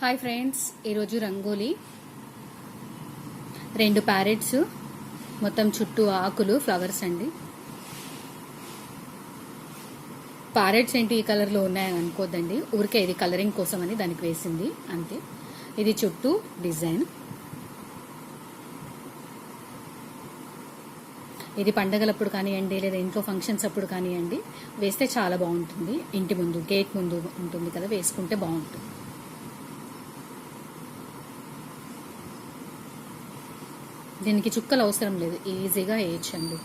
Hi friends, ఈరోజు rangoli 2 parrots, మొత్తం చుట్టూ ఆకులు, ఫ్లవర్స్ అండి. ప్యారెట్స్ ఏంటి ఈ కలర్లో ఉన్నాయని అనుకోద్దండి, ఊరికే ఇది కలరింగ్ కోసం అని దానికి వేసింది అంతే. ఇది చుట్టూ డిజైన్. ఇది పండగలప్పుడు కానివ్వండి, లేదా ఇంట్లో ఫంక్షన్స్ అప్పుడు కానివ్వండి, వేస్తే చాలా బాగుంటుంది. ఇంటి ముందు, గేట్ ముందు ఉంటుంది కదా, వేసుకుంటే బాగుంటుంది. దీనికి చుక్కలు అవసరం లేదు, ఈజీగా వేయచ్చండి.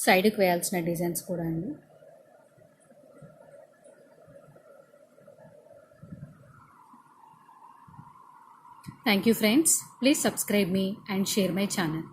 సైడ్కి వేయాల్సిన డిజైన్స్ కూడా అండి. Thank you friends, please subscribe me and share my channel.